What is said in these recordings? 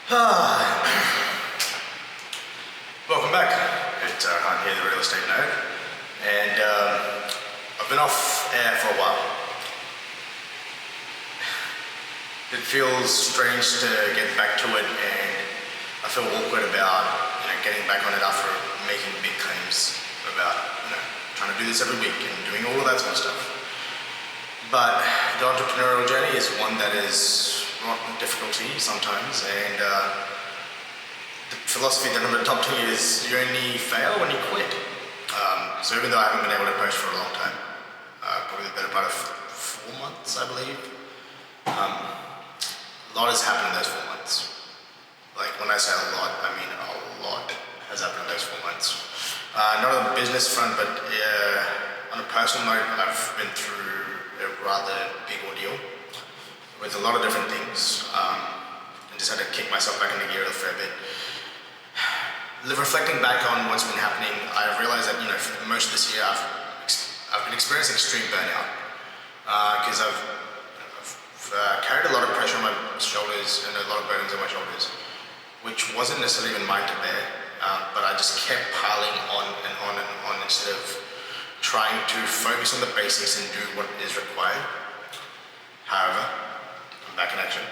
Welcome back. It's Hunt here, the real estate nerd, and I've been off air for a while. It feels strange to get back to it, and I feel awkward about getting back on it after making big claims about trying to do this every week and doing all of that sort of stuff. But the entrepreneurial journey is one that is fraught with difficulty sometimes, and the philosophy that I'm adopting is you only fail when you quit. So even though I haven't been able to post for a long time, probably the better part of 4 months, I believe, a lot has happened in those 4 months. Like when I say a lot, I mean a lot has happened in those 4 months. Not on the business front, but on a personal note, I've been through a rather big ordeal with a lot of different things, and just had to kick myself back into gear a fair bit. Reflecting back on what's been happening, I've realized that for most of this year I've been experiencing extreme burnout because I've carried a lot of pressure on my shoulders and a lot of burdens on my shoulders, which wasn't necessarily even mine to bear, but I just kept piling on and on and on instead of trying to focus on the basics and do what is required. However, I'm back in action,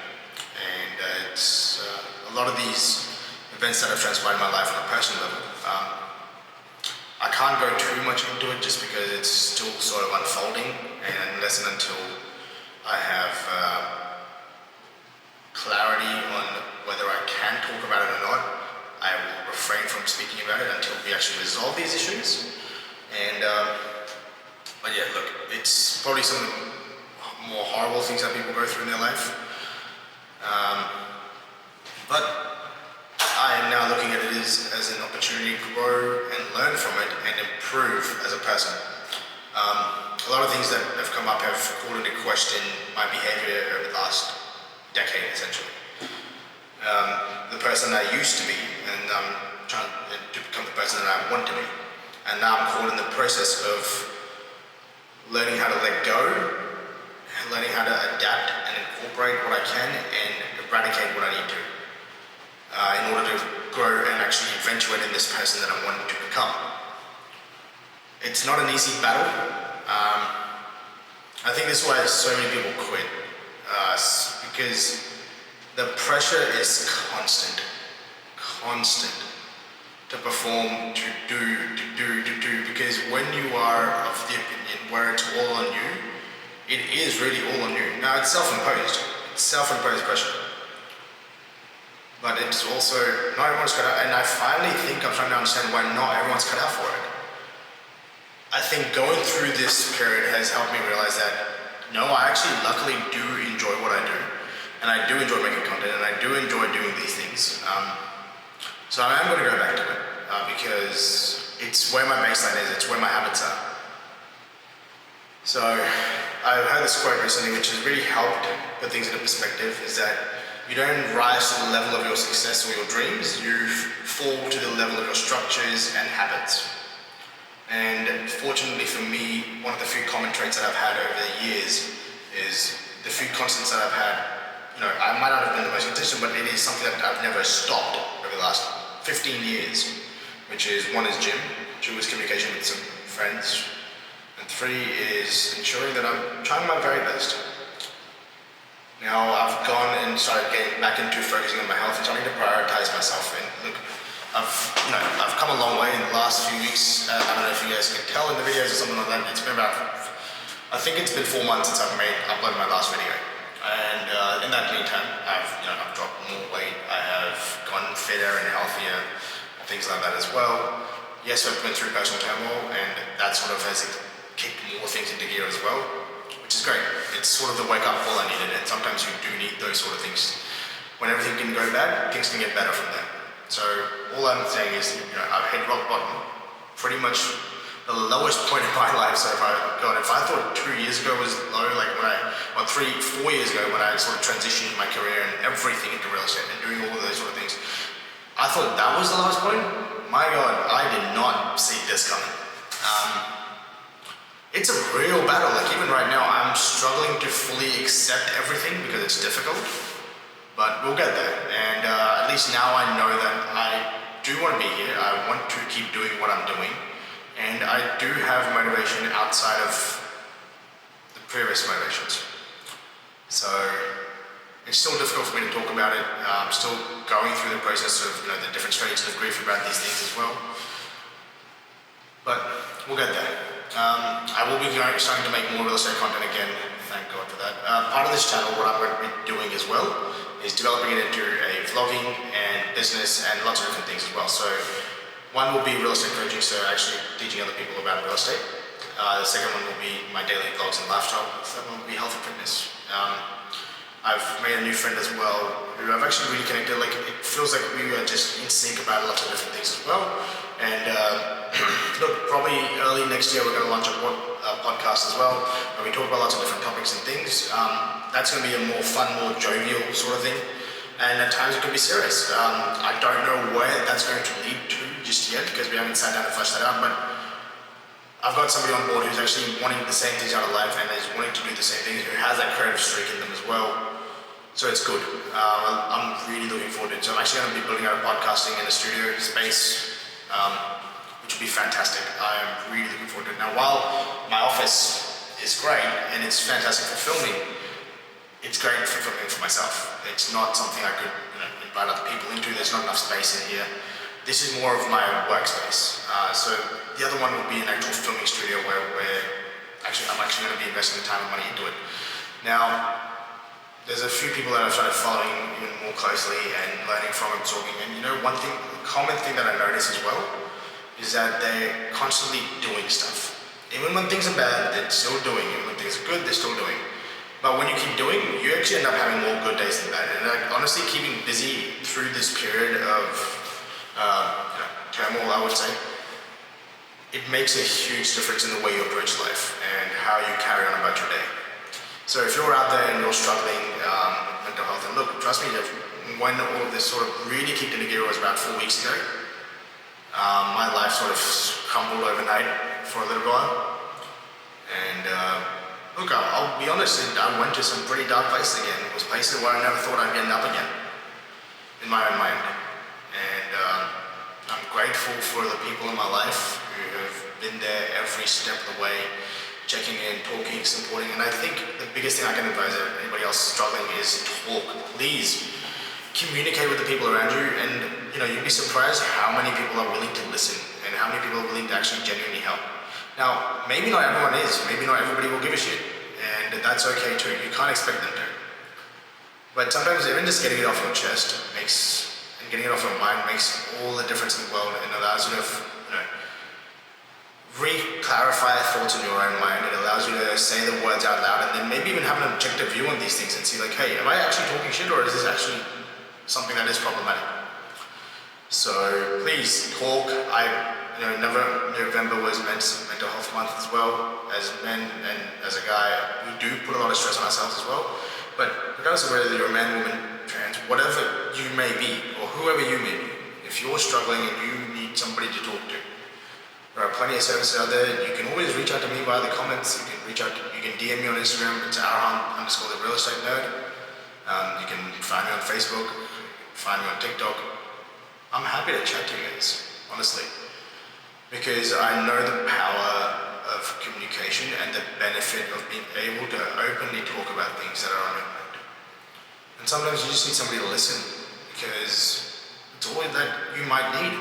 and it's a lot of these events that have transpired in my life on a personal level. I can't go too much into it just because it's still sort of unfolding, and unless and until I have clarity on whether I can talk about it or not, I will refrain from speaking about it until we actually resolve these issues. And but yeah, look, it's probably some of the more horrible things that people go through in their life. But I am now looking at it as an opportunity to grow and learn from it and improve as a person. A lot of things that have come up have called into question my behavior over the last decade, essentially. The person I used to be, and I'm trying to become the person that I want to be. And now I'm caught in the process of learning how to let go, learning how to adapt and incorporate what I can and eradicate what I need to in order to grow and actually eventuate in this person that I want to become. It's not an easy battle. I think this is why so many people quit, because the pressure is constant to perform, to do, because when you are of the opinion where it's all on you, it is really all on you. Now it's self-imposed pressure, but it's also not everyone's cut out, and I finally think I'm starting to understand why not everyone's cut out for it. I think going through this period has helped me realize that no, I actually luckily do enjoy what I do, and I do enjoy making content, and I do enjoy doing these things. So I am going to go back to it because it's where my baseline is, it's where my habits are. So I heard this quote recently which has really helped put things into perspective, is that you don't rise to the level of your success or your dreams, you fall to the level of your structures and habits. And fortunately for me, one of the few common traits that I've had over the years is the few constants that I've had. I might not have been the most consistent, but it is something that I've never stopped over the last 15 years, which is 1 is gym, 2 is communication with some friends, and 3 is ensuring that I'm trying my very best. Now I've gone and started getting back into focusing on my health and starting to prioritize myself. And look, I've come a long way in the last few weeks. I don't know if you guys can tell in the videos or something like that. It's been I think it's been 4 months since I've uploaded my last video. And in that meantime, I've dropped more weight. I have gotten fitter and healthier, and things like that as well. Yes, I've been through personal turmoil, and that sort of has kicked more things into gear as well, which is great. It's sort of the wake-up call I needed, and sometimes you do need those sort of things. When everything can go bad, things can get better from there. So all I'm saying is, I've hit rock bottom, pretty much the lowest point in my life so far. God, if I thought 2 years ago was low, like or 4 years ago when I sort of transitioned my career and everything into real estate and doing all of those sort of things, I thought that was the lowest point. My God, I did not see this coming. It's a real battle. Like even right now, I'm struggling to fully accept everything because it's difficult. But we'll get there, and at least least now I know that I do want to be here. I want to keep doing what I'm doing, and I do have motivation outside of the previous motivations. So it's still difficult for me to talk about it. I'm still going through the process of the different stages of grief about these things as well. But we'll get there. I will be starting to make more real estate content again. Thank God for that. Part of this channel, what I'm going to be doing as well, is developing it into a vlogging and business and lots of different things as well. So one will be real estate coaching, so actually teaching other people about real estate. The second one will be my daily vlogs and lifestyle. The third one will be health and fitness. I've made a new friend as well, who I've actually really connected. Like, it feels like we are just in sync about lots of different things as well. And look, probably early next year we're going to launch a podcast as well, where we talk about lots of different topics and things. That's going to be a more fun, more jovial sort of thing. And at times it could be serious. I don't know where that's going to lead to just yet, because we haven't sat down and fleshed that out. But I've got somebody on board who's actually wanting the same things out of life and is wanting to do the same things, who has that creative streak in them as well. So it's good. I'm really looking forward to it. So I'm actually going to be building out a podcasting in a studio space, which will be fantastic. I am really looking forward to it. Now, while my office is great and it's fantastic for filming, it's great for filming for myself. It's not something I could invite other people into. There's not enough space in here. This is more of my workspace. So the other one will be an actual filming studio where I'm actually going to be investing the time and money into it. Now, there's a few people that I've started following even more closely and learning from, absorbing. And one common thing that I notice as well is that they're constantly doing stuff. Even when things are bad, they're still doing. Even when things are good, they're still doing. But when you keep doing, you actually end up having more good days than bad. And honestly, keeping busy through this period of turmoil, I would say, it makes a huge difference in the way you approach life and how you carry on about your day. So if you're out there and you're struggling with mental health, and look, trust me, when all of this sort of really kicked into gear was about 4 weeks ago. My life sort of crumbled overnight for a little while. And look, I'll be honest, I went to some pretty dark places again. It was places where I never thought I'd end up again, in my own mind. And I'm grateful for the people in my life who have been there every step of the way, checking in, talking, supporting. And I think the biggest thing I can advise anybody else struggling is talk. Please communicate with the people around you, and you'd be surprised how many people are willing to listen and how many people are willing to actually genuinely help. Now, maybe not everyone is, maybe not everybody will give a shit, and that's okay too. You can't expect them to. But sometimes even just getting it off your chest and getting it off your mind makes all the difference in the world, and allows you to re-clarify thoughts in your own mind. It allows you to say the words out loud, and then maybe even have an objective view on these things and see, like, hey, am I actually talking shit, or is this actually something that is problematic? So please talk. November was mental health month as well. As men and as a guy, we do put a lot of stress on ourselves as well. But regardless of whether you're a man, woman, trans, whatever you may be, or whoever you may be, if you're struggling and you need somebody to talk to, there are plenty of services out there. You can always reach out to me via the comments. You can DM me on Instagram. It's _the real estate nerd. You can find me on Facebook, find me on TikTok. I'm happy to chat to you guys, honestly, because I know the power of communication and the benefit of being able to openly talk about things that are on your mind. And sometimes you just need somebody to listen, because it's all that you might need.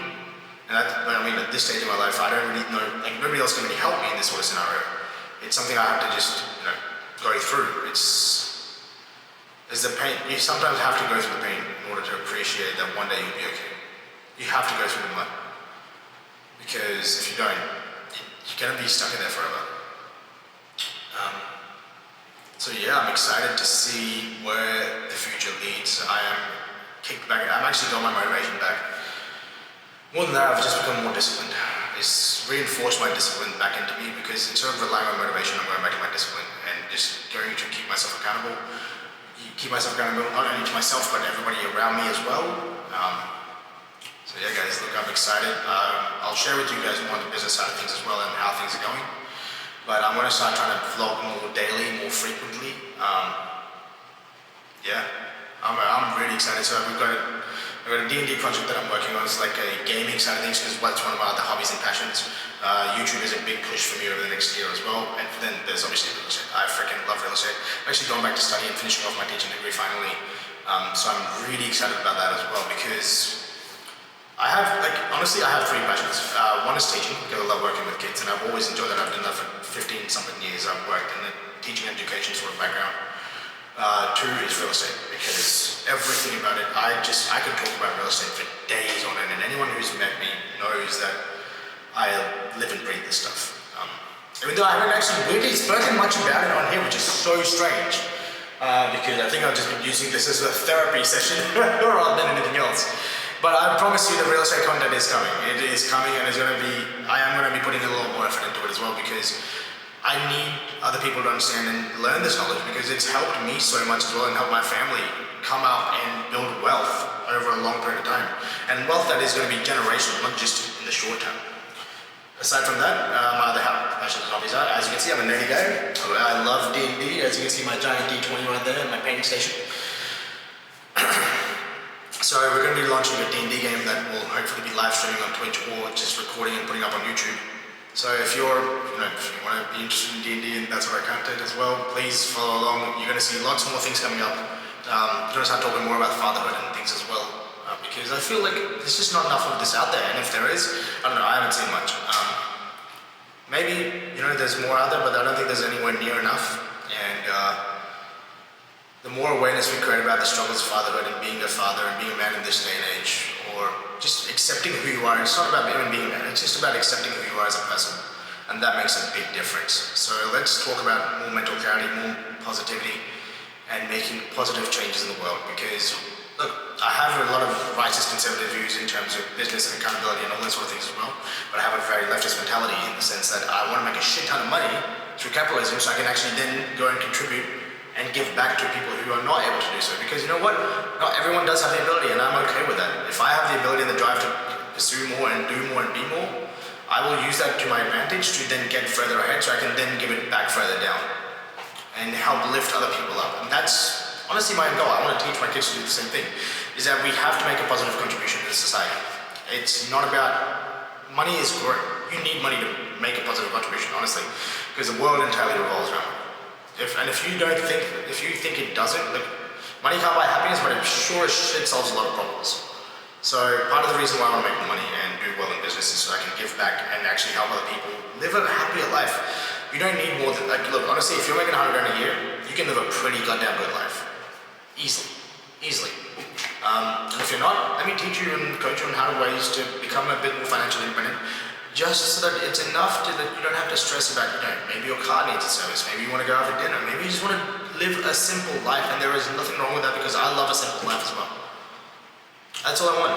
And at this stage of my life, I don't really know, nobody else can really help me in this sort of scenario. It's something I have to just, go through. It's the pain. You sometimes have to go through the pain in order to appreciate that one day you'll be okay. You have to go through the mud. Because if you don't, you're going to be stuck in there forever. So yeah, I'm excited to see where the future leads. I am kicked back. I've actually got my motivation back. More than that, I've just become more disciplined. It's reinforced my discipline back into me, because instead of relying on motivation, I'm going back to my discipline and just going to keep myself accountable. Keep myself accountable not only to myself, but everybody around me as well. So yeah, guys, look, I'm excited. I'll share with you guys more on the business side of things as well and how things are going. But I'm going to start trying to vlog more daily, more frequently. I'm really excited. So we've got I've got a D&D project that I'm working on. It's like a gaming side of things because that's one of my other hobbies and passions. YouTube is a big push for me over the next year as well. And then there's obviously real estate. I freaking love real estate. I'm actually going back to study and finishing off my teaching degree finally. So I'm really excited about that as well because I have, honestly, I have three passions. One is teaching because I love working with kids and I've always enjoyed that. I've done that for 15 something years. I've worked in the teaching and education sort of background. Two is real estate because everything about it, I could talk about real estate for days on end, and anyone who's met me knows that I live and breathe this stuff. Even though I haven't actually really spoken much about it on here, which is so strange, because I think I've just been using this as a therapy session rather than anything else. But I promise you the real estate content is coming. It is coming and I am going to be putting a little more effort into it as well because I need other people to understand and learn this knowledge because it's helped me so much as well and helped my family come up and build wealth over a long period of time. And wealth that is going to be generational, not just in the short term. Aside from that, my other passions and hobbies are, as you can see, I'm a nerdy guy. I love D&D. As you can see, my giant D20 right there in my painting station. So we're going to be launching a D&D game that will hopefully be live streaming on Twitch or just recording and putting up on YouTube. So if you want to be interested in D&D and that sort of content as well, please follow along. You're going to see lots more things coming up. You're going to start talking more about fatherhood and things as well. Because I feel like there's just not enough of this out there. And if there is, I don't know, I haven't seen much. Maybe, there's more out there, but I don't think there's anywhere near enough. And the more awareness we create about the struggles of fatherhood and being a father and being a man in this day and age, or just accepting who you are. It's not about even being a man, it's just about accepting who you are as a person. And that makes a big difference. So let's talk about more mental clarity, more positivity, and making positive changes in the world. Because, look, I have a lot of righteous conservative views in terms of business and accountability and all those sort of things as well. But I have a very leftist mentality in the sense that I want to make a shit ton of money through capitalism so I can actually then go and contribute and give back to people who are not able to do so. Because you know what? Not everyone does have the ability, and I'm okay with that. If I have the ability and the drive to pursue more and do more and be more, I will use that to my advantage to then get further ahead so I can then give it back further down and help lift other people up. And that's honestly my goal. I want to teach my kids to do the same thing, is that we have to make a positive contribution to society. It's not about, money is great. You need money to make a positive contribution, honestly, because the world entirely revolves around it. If you think it doesn't, money can't buy happiness, but it sure as shit solves a lot of problems. So part of the reason why I want to make money and do well in business is so I can give back and actually help other people live a happier life. You don't need more than, look, honestly, if you're making $100 grand a year, you can live a pretty goddamn good life. Easily. And if you're not, let me teach you and coach you on how to ways to become a bit more financially independent. Just so that it's enough that you don't have to stress about, maybe your car needs a service, maybe you want to go out for dinner, maybe you just want to live a simple life, and there is nothing wrong with that because I love a simple life as well. That's all I want.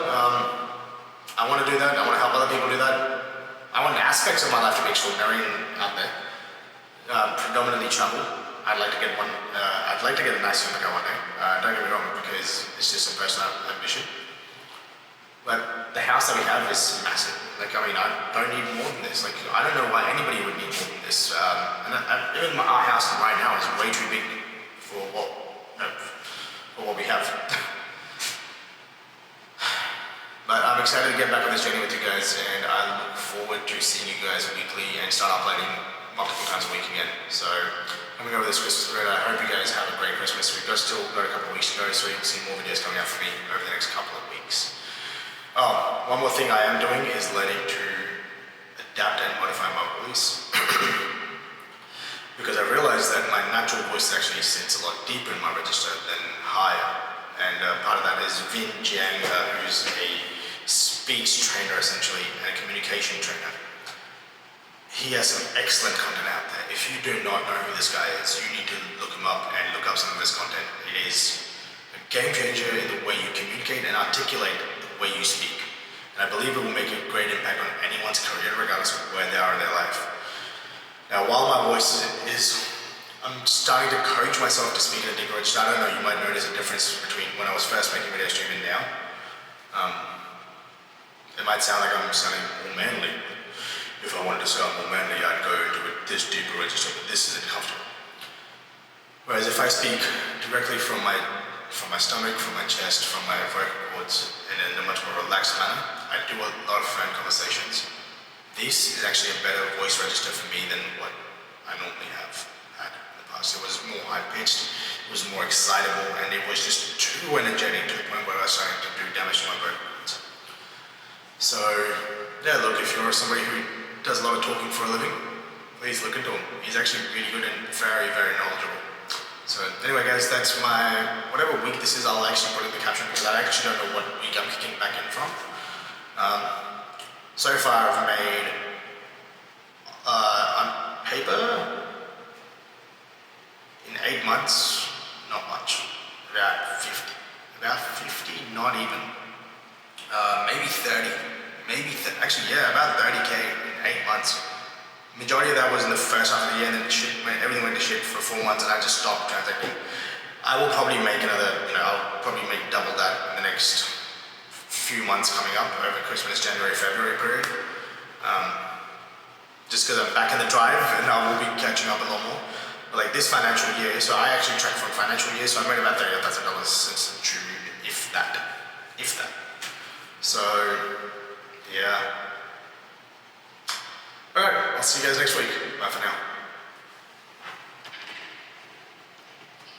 I want to do that, I want to help other people do that. I want aspects of my life to be extraordinary and out there. Predominantly travel. I'd like to get a nice Yamaha one day. Don't get me wrong, because it's just a personal ambition. But the house that we have is massive. I don't need more than this. I don't know why anybody would need more than this. Even our house right now is way too big for what we have. But I'm excited to get back on this journey with you guys, and I look forward to seeing you guys weekly and start uploading multiple times a week again. So, coming over this Christmas period, I hope you guys have a great Christmas. We've still got a couple of weeks to go, so you'll see more videos coming out from me over the next couple of weeks. One more thing I am doing is learning to adapt and modify my voice. Because I realized that my natural voice actually sits a lot deeper in my register than higher. And part of that is Vin Jiang, who's a speech trainer essentially, and a communication trainer. He has some excellent content out there. If you do not know who this guy is, you need to look him up and look up some of his content. It is a game changer in the way you communicate and articulate the way you speak. And I believe it will make a great impact on anyone's career, regardless of where they are in their life. Now, while my voice I'm starting to coach myself to speak in a deeper register. I don't know, you might notice a difference between when I was first making video streaming and now. It might sound like I'm sounding more manly. If I wanted to sound more manly, I'd go into this deeper register, but this isn't comfortable. Whereas if I speak directly from my from my stomach, from my chest, from my vocal cords, and in a much more relaxed manner. I do a lot of phone conversations. This is actually a better voice register for me than what I normally have had in the past. It was more high-pitched, it was more excitable, and it was just too energetic to the point where I was starting to do damage to my vocal cords. So, yeah, look, if you're somebody who does a lot of talking for a living, please look into him. He's actually really good and very, very knowledgeable. So anyway guys, that's my, whatever week this is, I'll actually put in the caption because I actually don't know what week I'm kicking back in from. So far I've made, on paper, in 8 months, not much, about 50, not even, maybe 30, actually yeah, about 30K in 8 months. Majority of that was in the first half of the year, and then everything went to shit for 4 months, and I just stopped transacting. I will probably make another, I'll probably make double that in the next few months coming up over Christmas, January, February period. Just because I'm back in the drive, and I will be catching up a lot more. But like this financial year, so I actually track from financial year, so I made about $30,000 since June, if that. So, yeah. Alright, I'll see you guys next week. Bye for now.